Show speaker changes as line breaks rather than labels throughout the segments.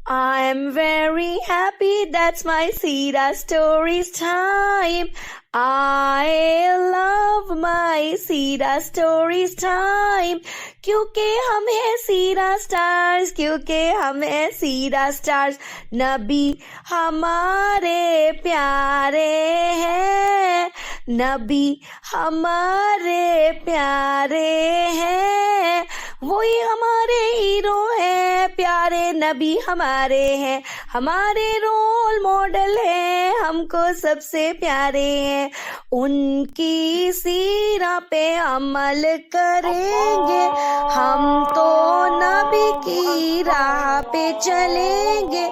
I'm very happy, that's my Sira Stories time. I love my Sira Stories time. کیونکہ ہم ہیں Sierra stars, کیونکہ ہم ہیں سیرا سٹارز. نبی ہمارے پیارے ہیں، نبی ہمارے پیارے ہیں، وہی ہمارے ہیرو ہیں، پیارے نبی ہمارے ہیں، ہمارے رول ماڈل ہیں، ہم کو سب سے پیارے ہیں. ان کی سیرہ پہ عمل کریں گے، ہم تو نبی کی راہ پہ چلیں گے،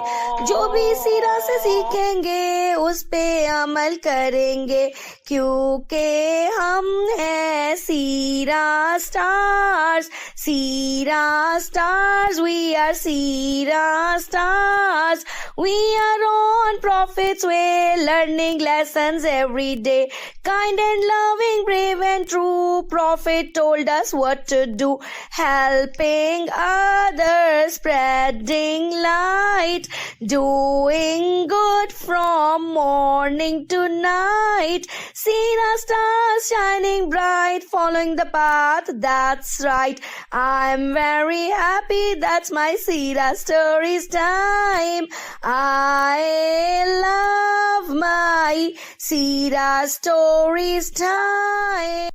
جو بھی سیرہ سے سیکھیں گے اس پہ عمل کریں گے، کیونکہ ہم ہیں Sierra Stars. Sierra Stars, we are Sierra Stars. We are on Prophet's way, learning lessons every day. Kind and loving, brave and true, Prophet told us what to do. Helping others, spreading light, doing good from morning to night. Seera stars shining bright, following the path that's right. I'm very happy, that's my Seera Stories time. I love my Seera Stories time.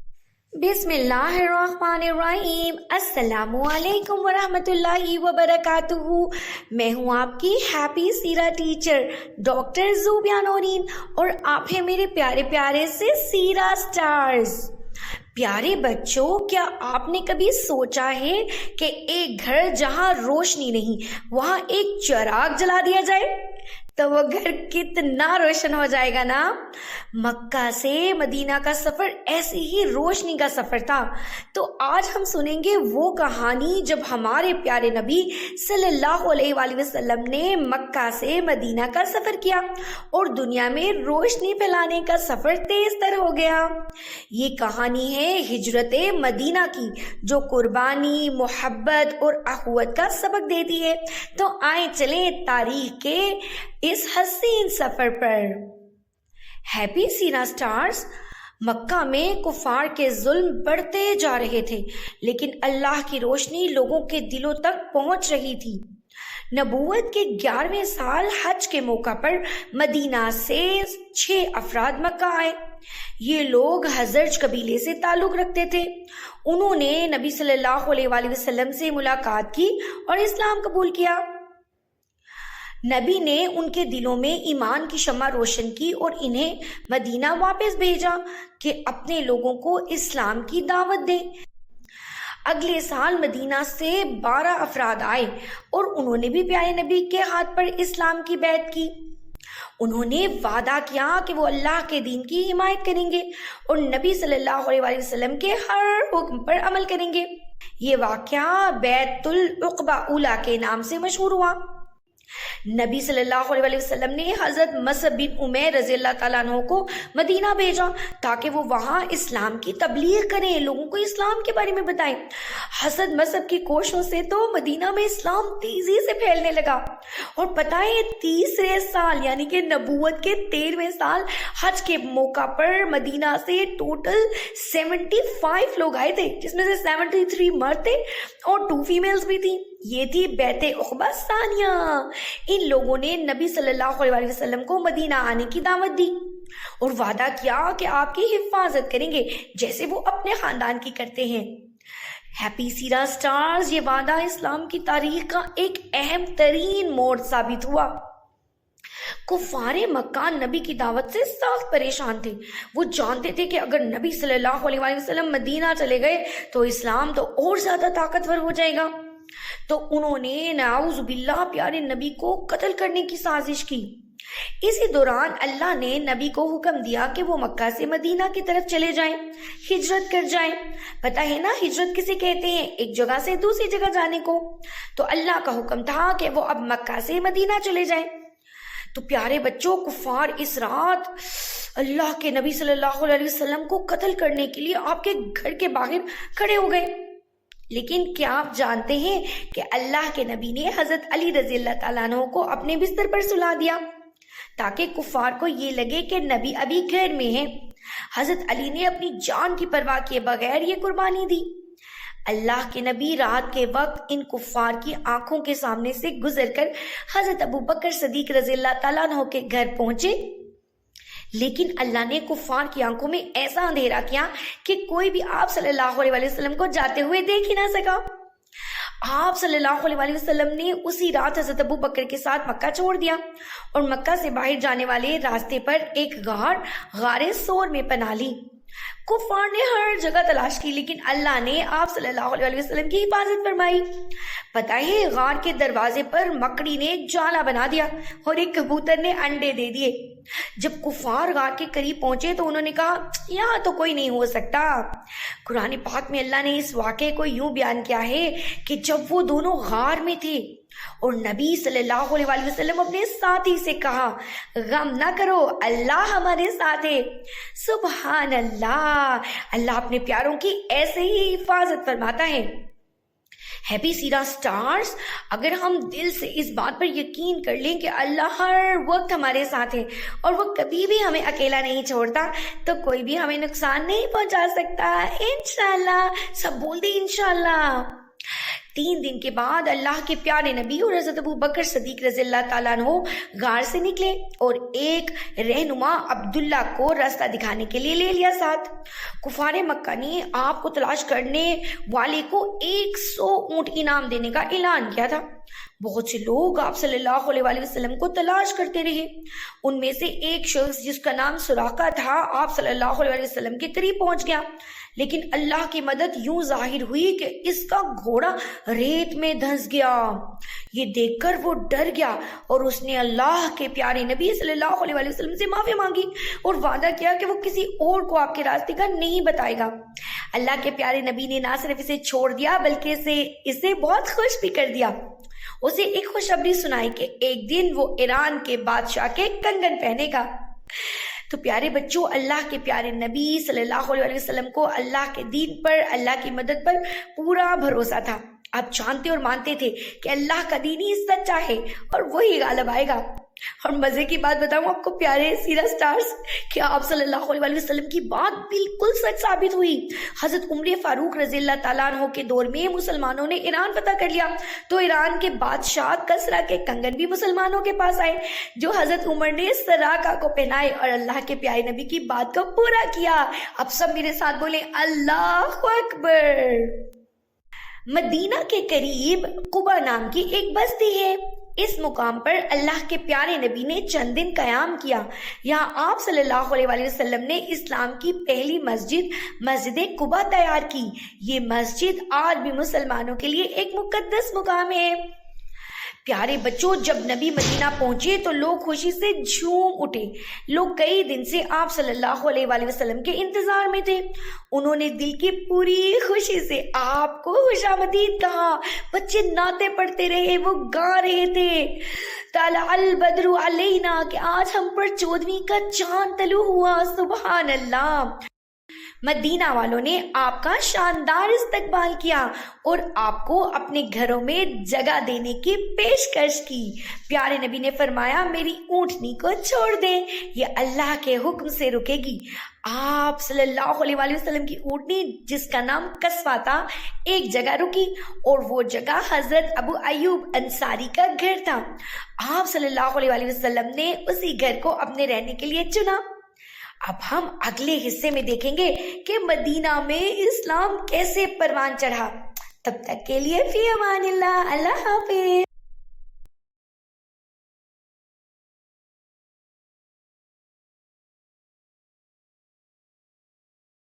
بسم اللہ الرحمن الرحیم. السلام علیکم ورحمۃ اللہ وبرکاتہ. میں ہوں آپ کی ہیپی سیرا ٹیچر ڈاکٹر زوبیہ نورین، اور آپ ہیں میرے پیارے پیارے سے سیرا سٹارز. پیارے بچوں، کیا آپ نے کبھی سوچا ہے کہ ایک گھر جہاں روشنی نہیں وہاں ایک چراغ جلا دیا جائے تو وہ گھر کتنا روشن ہو جائے گا نا؟ مکہ سے مدینہ کا سفر ایسی ہی روشنی کا سفر تھا. تو آج ہم سنیں گے وہ کہانی جب ہمارے پیارے نبی صلی اللہ علیہ وآلہ وسلم نے مکہ سے مدینہ کا سفر کیا اور دنیا میں روشنی پھیلانے کا سفر تیز تر ہو گیا. یہ کہانی ہے ہجرت مدینہ کی، جو قربانی، محبت اور اخوت کا سبق دیتی ہے. تو آئیں چلیں تاریخ کے اس حسین سفر پر. ہیپی سیرا سٹارز. مکہ میں کفار کے ظلم بڑھتے جا رہے تھے، لیکن اللہ کی روشنی لوگوں کے دلوں تک پہنچ رہی تھی. نبوت کے 11ویں سال حج کے موقع پر مدینہ سے 6 افراد مکہ آئے. یہ لوگ حزرج قبیلے سے تعلق رکھتے تھے. انہوں نے نبی صلی اللہ علیہ وآلہ وسلم سے ملاقات کی اور اسلام قبول کیا. نبی نے ان کے دلوں میں ایمان کی شمع روشن کی اور انہیں مدینہ واپس بھیجا کہ اپنے لوگوں کو اسلام کی دعوت دیں. اگلے سال مدینہ سے 12 افراد آئے اور انہوں نے بھی پیارے نبی کے ہاتھ پر اسلام کی بیعت کی. انہوں نے وعدہ کیا کہ وہ اللہ کے دین کی حمایت کریں گے اور نبی صلی اللہ علیہ وآلہ وسلم کے ہر حکم پر عمل کریں گے. یہ واقعہ بیعت العقبہ اولیٰ کے نام سے مشہور ہوا. نبی صلی اللہ علیہ وآلہ وسلم نے حضرت مصعب بن عمیر رضی اللہ تعالیٰ عنہ کو مدینہ بھیجا تاکہ وہ وہاں اسلام کی تبلیغ کریں، لوگوں کو اسلام کے بارے میں بتائیں. حضرت مصعب کی کوششوں سے تو مدینہ میں اسلام تیزی سے پھیلنے لگا. اور پتہ ہے 30 سال یعنی کہ نبوت کے 13ویں سال حج کے موقع پر مدینہ سے ٹوٹل 75 لوگ آئے تھے، جس میں سے 73 مرد تھے اور 2 فیمیلز بھی تھیں. یہ تھی بیعت عقبہ ثانیہ. ان لوگوں نے نبی صلی اللہ علیہ وآلہ وسلم کو مدینہ آنے کی دعوت دی اور وعدہ کیا کہ آپ کی حفاظت کریں گے جیسے وہ اپنے خاندان کی کرتے ہیں. ہیپی سیرا سٹارز. یہ وعدہ اسلام کی تاریخ کا ایک اہم ترین موڑ ثابت ہوا. کفار مکہ نبی کی دعوت سے سخت پریشان تھے. وہ جانتے تھے کہ اگر نبی صلی اللہ علیہ وآلہ وسلم مدینہ چلے گئے تو اسلام تو اور زیادہ طاقتور ہو جائے گا. تو انہوں نے نعوذ باللہ پیارے نبی کو قتل کرنے کی سازش کی. اسی دوران اللہ نے نبی کو حکم دیا کہ وہ مکہ سے مدینہ کی طرف چلے جائیں، ہجرت کر جائیں. پتہ ہے نا ہجرت کسے کہتے ہیں؟ ایک جگہ سے دوسری جگہ جانے کو. تو اللہ کا حکم تھا کہ وہ اب مکہ سے مدینہ چلے جائیں. تو پیارے بچوں، کفار اس رات اللہ کے نبی صلی اللہ علیہ وسلم کو قتل کرنے کے لیے آپ کے گھر کے باہر کھڑے ہو گئے. لیکن کیا آپ جانتے ہیں کہ اللہ کے نبی نے حضرت علی رضی اللہ تعالیٰ عنہ کو اپنے بستر پر سلا دیا تاکہ کفار کو یہ لگے کہ نبی ابھی گھر میں ہیں۔ حضرت علی نے اپنی جان کی پرواہ کیے بغیر یہ قربانی دی۔ اللہ کے نبی رات کے وقت ان کفار کی آنکھوں کے سامنے سے گزر کر حضرت ابو بکر صدیق رضی اللہ تعالیٰ عنہ کے گھر پہنچے، لیکن اللہ نے کفار کی آنکھوں میں ایسا اندھیرا کیا کہ کوئی بھی آپ صلی اللہ علیہ وسلم کو جاتے ہوئے دیکھ ہی نہ سکا۔ آپ صلی اللہ علیہ وسلم نے اسی رات حضرت ابو بکر کے ساتھ مکہ چھوڑ دیا اور مکہ سے باہر جانے والے راستے پر ایک غار سور میں پناہ لی۔ کفار نے ہر جگہ تلاش کی، لیکن اللہ نے آپ صلی اللہ علیہ وسلم کی حفاظت فرمائی۔ پتہ ہے غار کے دروازے پر مکڑی نے ایک جالا بنا دیا اور ایک کبوتر نے انڈے دے دیے۔ جب کفار غار کے قریب پہنچے تو انہوں نے کہا یہاں تو کوئی نہیں ہو سکتا۔ قرآن پاک میں اللہ نے اس واقعے کو یوں بیان کیا ہے کہ جب وہ دونوں غار میں تھے اور نبی صلی اللہ علیہ وسلم اپنے ساتھی سے کہا غم نہ کرو، اللہ ہمارے ساتھ ہے۔ سبحان اللہ، اللہ اپنے پیاروں کی ایسے ہی حفاظت فرماتا ہے۔ ہیپی سیرا سٹارز، اگر ہم دل سے اس بات پر یقین کر لیں کہ اللہ ہر وقت ہمارے ساتھ ہے اور وہ کبھی بھی ہمیں اکیلا نہیں چھوڑتا، تو کوئی بھی ہمیں نقصان نہیں پہنچا سکتا۔ انشاءاللہ، سب بول دیں انشاءاللہ۔ 3 دن کے بعد اللہ کے پیارے نبی اور حضرت ابو بکر صدیق رضی اللہ تعالیٰ عنہ غار سے نکلے اور ایک رہنما عبداللہ کو راستہ دکھانے کے لیے لے لیا ساتھ۔ کفار مکہ نے آپ کو تلاش کرنے والے کو 100 اونٹ انعام دینے کا اعلان کیا تھا۔ بہت سے لوگ آپ صلی اللہ علیہ وسلم کو تلاش کرتے رہے۔ ان میں سے ایک شخص جس کا نام سراقہ تھا آپ صلی اللہ علیہ وسلم کے قریب پہنچ گیا، لیکن اللہ کی مدد یوں ظاہر ہوئی کہ اس کا گھوڑا ریت میں دھنس گیا۔ یہ دیکھ کر وہ ڈر گیا اور اس نے اللہ کے پیارے نبی صلی اللہ علیہ وسلم سے معافی مانگی اور وعدہ کیا کہ وہ کسی اور کو آپ کے راستے کا نہیں بتائے گا۔ اللہ کے پیارے نبی نے نہ صرف اسے چھوڑ دیا بلکہ اسے بہت خوش بھی کر دیا۔ اسے ایک خوشخبری سنائی کہ ایک دن وہ ایران کے بادشاہ کے کنگن پہنے گا۔ تو پیارے بچوں، اللہ کے پیارے نبی صلی اللہ علیہ وسلم کو اللہ کے دین پر، اللہ کی مدد پر پورا بھروسہ تھا۔ آپ جانتے اور مانتے تھے کہ اللہ کا دین ہی سچا ہے اور وہی غالب آئے گا۔ اور مزے کی بات بتاؤں آپ کو پیارے سیرا سٹارز، کہ آپ صلی اللہ علیہ وسلم کی بات بالکل سچ ثابت ہوئی۔ حضرت عمر فاروق رضی اللہ تعالیٰ عنہ کے دور میں مسلمانوں نے ایران فتح کر لیا تو ایران کے بادشاہ کسرا کے کنگن بھی مسلمانوں کے پاس آئے، جو حضرت عمر نے سراقہ کو پہنائے اور اللہ کے پیارے نبی کی بات کو پورا کیا۔ اب سب میرے ساتھ بولیں اللہ اکبر۔ مدینہ کے قریب قبا نام کی ایک بستی ہے۔ اس مقام پر اللہ کے پیارے نبی نے چند دن قیام کیا۔ یہاں آپ صلی اللہ علیہ وسلم نے اسلام کی پہلی مسجد قبا تیار کی۔ یہ مسجد آج بھی مسلمانوں کے لیے ایک مقدس مقام ہے۔ پیارے بچوں، جب نبی مدینہ پہنچے تو لوگ خوشی سے جھوم اٹھے۔ لوگ کئی دن سے آپ صلی اللہ علیہ وسلم کے انتظار میں تھے۔ انہوں نے دل کی پوری خوشی سے آپ کو خوش آمدید کہا۔ بچے نعتیں پڑھتے رہے، وہ گا رہے تھے طلع البدر علینا، کہ آج ہم پر 14ویں کا چاند طلوع ہوا۔ سبحان اللہ۔ مدینہ والوں نے آپ کا شاندار استقبال کیا اور آپ کو اپنے گھروں میں جگہ دینے کی پیشکش کی۔ پیارے نبی نے فرمایا میری اونٹنی کو چھوڑ دیں، یہ اللہ کے حکم سے رکے گی۔ آپ صلی اللہ علیہ وسلم کی اونٹنی جس کا نام قصوہ تھا ایک جگہ رکی اور وہ جگہ حضرت ابو ایوب انصاری کا گھر تھا۔ آپ صلی اللہ علیہ وسلم نے اسی گھر کو اپنے رہنے کے لیے چنا۔ اب ہم اگلے حصے میں دیکھیں گے کہ مدینہ میں اسلام کیسے پروان چڑھا۔ تب تک کے لیے فی امان اللہ، اللہ حافظ۔